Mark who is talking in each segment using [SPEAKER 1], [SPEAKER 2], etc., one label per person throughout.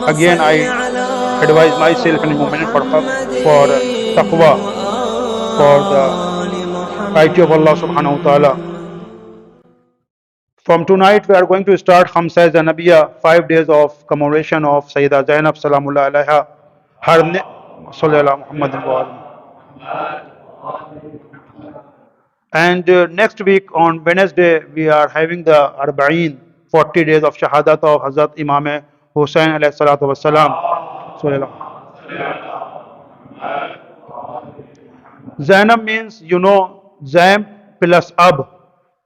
[SPEAKER 1] Again, I advise myself in a moment for taqwa, for the piety of Allah subhanahu wa ta'ala. From tonight, we are going to start Khamsa Zanabiya, 5 days of commemoration of Sayyidah Zainab Salamullah alaiha. Her Sallallahu Muhammadin wa And next week on Wednesday, we are having the Arba'een, 40 days of Shahadat of Hazrat Imam Husain alayhi salatu wasalam. Zainab means, Zain plus Ab.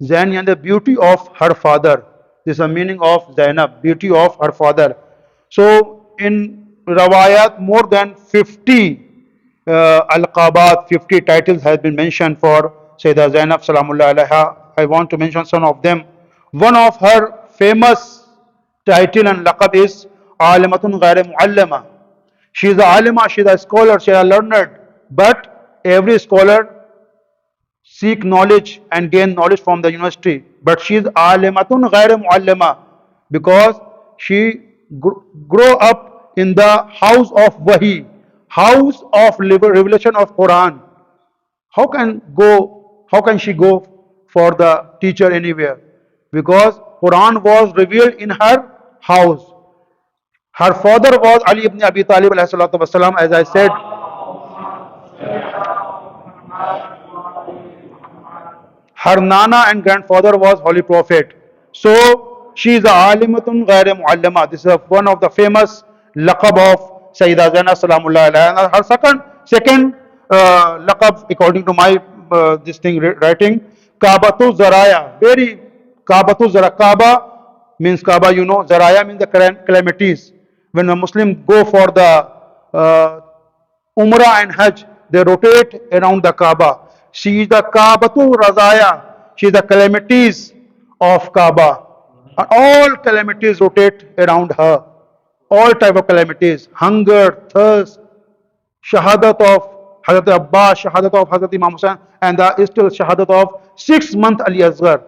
[SPEAKER 1] Zain and the beauty of her father. This is the meaning of Zainab, beauty of her father. So in Rawayat, more than 50 Al-Qabat, 50 titles has been mentioned for Sayyidah Zainab Salamullah alaiha. I want to mention some of them. One of her famous title and laqab is Alimatun Ghair Muallama. She is a alima, she is a scholar, she is a learned. But every scholar seek knowledge and gain knowledge from the university. But she is alimatun ghair muallama because she grow up in the house of Wahi, house of revelation of Quran. How can she go for the teacher anywhere? Because Quran was revealed in her house. Her father was Ali ibn Abi Talib alayhi salatu wasalam, as I said. Her nana and grandfather was Holy Prophet. So she is a alimatun ghair muallama. This is one of the famous laqab of Sayyidah Zainab Salamullah alaiha. And her second laqab, according to my writing, Kaabatu Zaraya. Very Kaabatu Zaraya. Kaaba means Kaaba, Zaraya means the calamities. When a Muslim go for the Umrah and Hajj, they rotate around the Kaaba. She is the Kaabatu Razaya. She is the calamities of Kaaba. And all calamities rotate around her. All type of calamities. Hunger, thirst, Shahadat of Hazrat Abbas, Shahadat of Hazrat Imam Husain, and the still Shahadat of 6-month Ali Asghar.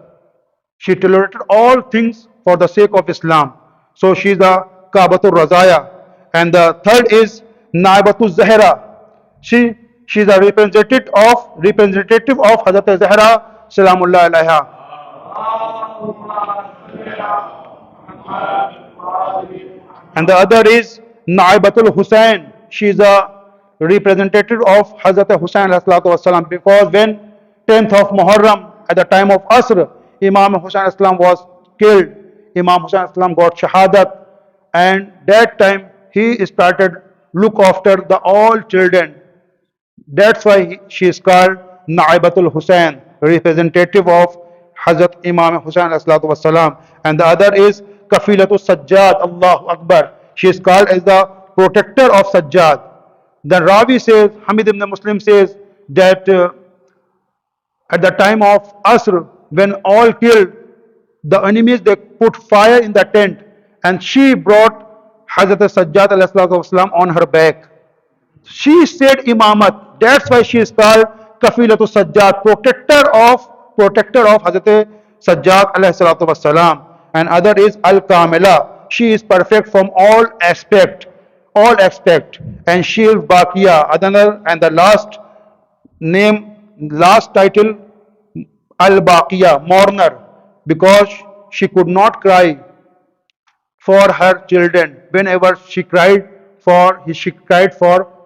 [SPEAKER 1] She tolerated all things for the sake of Islam. So she is the Kaabatu Razaya. And the third is Naibatu Zahra. She is a representative of Hazrat Zahra Salamullah alaiha. And the other is Naibatul Husain. She is a representative of Hazrat Husain alayhi wasalam, because when 10th of Muharram, at the time of Asr, Imam Husain Islam was killed. Imam Husain Islam got Shahadat, and that time he started look after the all children. That's why she is called Naibatul Husain, representative of Hazrat Imam Husain alayhi wasalam. And the other is Kafilatul Sajjad, Allahu Akbar. She is called as the protector of Sajjad. The Ravi says, Hamid ibn Muslim says that at the time of Asr, when all killed, the enemies, they put fire in the tent, and she brought Hazrat Sajjad alayhi wasalam on her back. She said Imamat. That's why she is called Kafilatul Sajjad, protector of Hazrat Sajjad alayhi salatu wasalam. And other is Al Kamila. She is perfect from all aspect, and she is Baqiya. Another and the last title, Al Baqiya, mourner, because she could not cry for her children. Whenever she cried for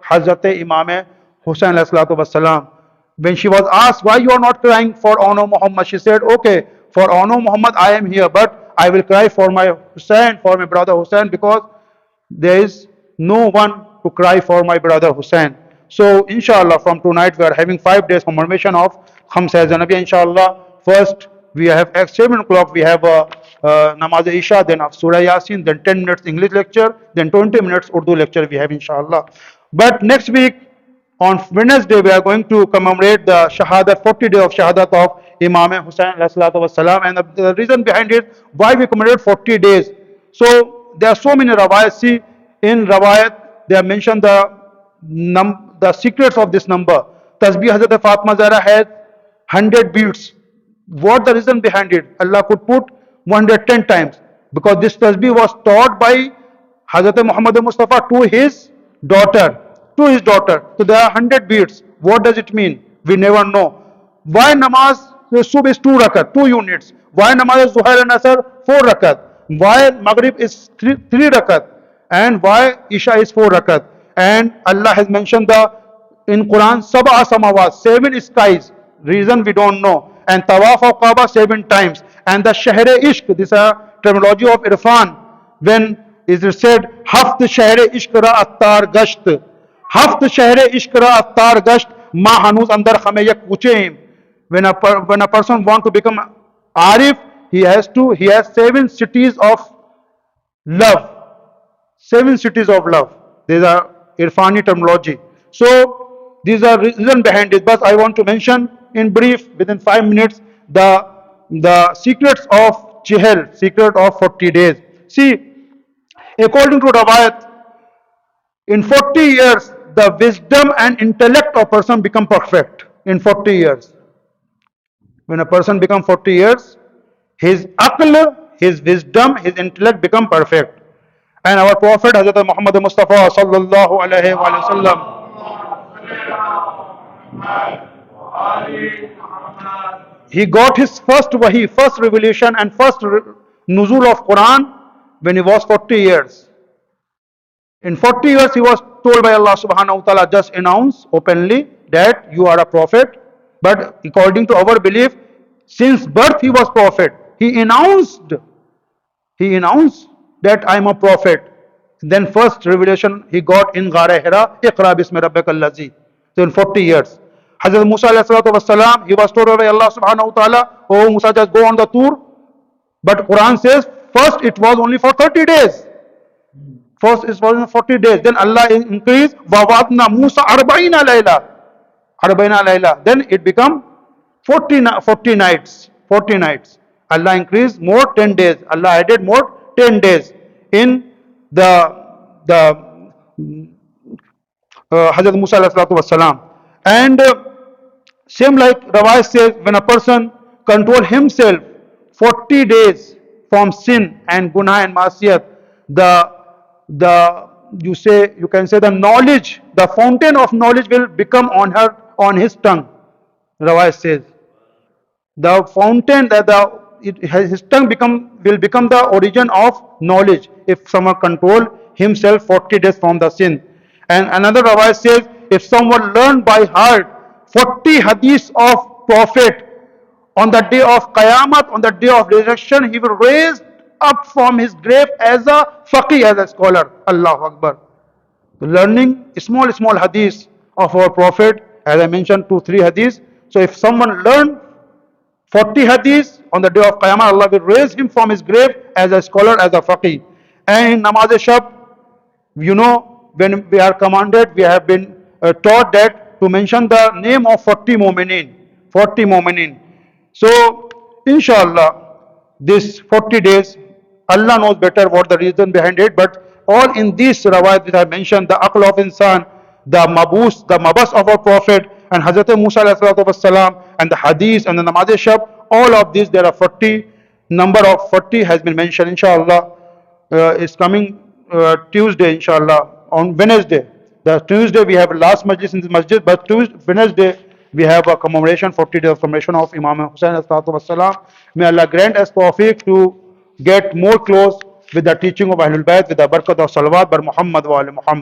[SPEAKER 1] Hazrat Imam Husain alayhi salatu wasalam. When she was asked, why you are not crying for honor Muhammad, she said, okay, for honor Muhammad I am here, but I will cry for my Hussain, for my brother Hussain, because there is no one to cry for my brother Hussain. So inshallah, from tonight we are having 5 days commemoration of Khamsa Zanabiya. Inshallah, first we have at 7 o'clock we have Namaz Isha, then of Surah Yasin, then 10 minutes English lecture, then 20 minutes Urdu lecture we have inshallah. But next week on Wednesday we are going to commemorate the Shahadat, 40 days of Shahadat of Imam Husain alayhi salatu wasalam. And the reason behind it, why we commemorate 40 days. So there are so many rawayat. See, in rawayat they have mentioned the secrets of this number. Tasbih Hazrat Fatima Zahra had 100 beats. What the reason behind it? Allah could put 110 times, because this tasbih was taught by Hazrat Muhammad Mustafa to his daughter. To his daughter. So there are 100 beads. What does it mean? We never know. Why namaz subh is 2 rakat, 2 units? Why namaz Zuhair and Asr 4 rakat? Why Maghrib is 3 rakat? And why Isha is 4 rakat? And Allah has mentioned in Quran Sab'a samawat, 7 skies. Reason we don't know. And Tawaf of Kaaba 7 times. And the Shahr-e Ishq, this is a terminology of Irfan. When is it said, Haft Shahr-e Ishq ra attar gasht. Haft Shahr-e Ishq ra attar gasht. Ma hanuz andar khame yak puche. When a person want to become Arif, he has 7 cities of love. 7 cities of love. These are Irfani terminology. So these are reason behind it. But I want to mention in brief, within 5 minutes, the secrets of Chihel, secret of 40 days. See, according to Rawayat, in 40 years, the wisdom and intellect of a person become perfect. In 40 years. When a person becomes 40 years, his aql, his wisdom, his intellect become perfect. And our Prophet Hazrat Muhammad Mustafa sallallahu alaihi wasallam, he got his first wahi, first revelation and first nuzul of Quran when he was 40 years. In 40 years he was told by Allah subhanahu wa ta'ala, just announce openly that you are a prophet. But according to our belief, since birth he was prophet. He announced that I am a prophet. Then first revelation he got in Ghar-e Hira, Iqra bismi rabbikal ladzi. So in 40 years. Hazrat Musa alayhi salatu wasalam, he was told by Allah subhanahu wa ta'ala, oh Musa, just go on the tour. But Quran says, first it was only for 30 days. First it was 40 days. Then Allah increased, وَوَعَدْنَا Musa arba'ina layla. Then it become 40 nights. 40 nights. Allah increased more 10 days. Allah added more 10 days in the Hazrat Musa alayhi salatu wasalam. And same like Rawai says, when a person control himself 40 days from sin and guna and masiyat, you can say the knowledge, the fountain of knowledge will become on his tongue. Rawai says, the fountain his tongue will become the origin of knowledge if someone control himself 40 days from the sin. And another Rawai says, if someone learn by heart 40 hadiths of Prophet, on the day of Qiyamah, on the day of resurrection, he will raise up from his grave as a faqih, as a scholar. Allahu Akbar. Learning small hadiths of our Prophet, as I mentioned, 2-3 hadiths. So if someone learn 40 hadiths, on the day of Qiyamah, Allah will raise him from his grave as a scholar, as a faqih. And in Namaz-e-Shab, when we are commanded, we have been taught that to mention the name of 40 mu'minin. So, inshallah, this 40 days, Allah knows better what the reason behind it, but all in this rawayat that I mentioned, the aql of insan, the mabas of our Prophet, and Hazrat Musa alayhi salatu wasalam, and the hadith, and the namaz-e-shab, all of these, there are 40, number of 40 has been mentioned, inshallah. Is coming Tuesday, inshallah, on Wednesday. The Tuesday we have last majlis in the masjid, but Wednesday we have a commemoration, 40 days of commemoration of Imam Husain Abbas Turabi. May Allah grant us tawfiq to get more close with the teaching of Ahlul Bayt, with the barakat of salawat bar Muhammad wa ali Muhammad.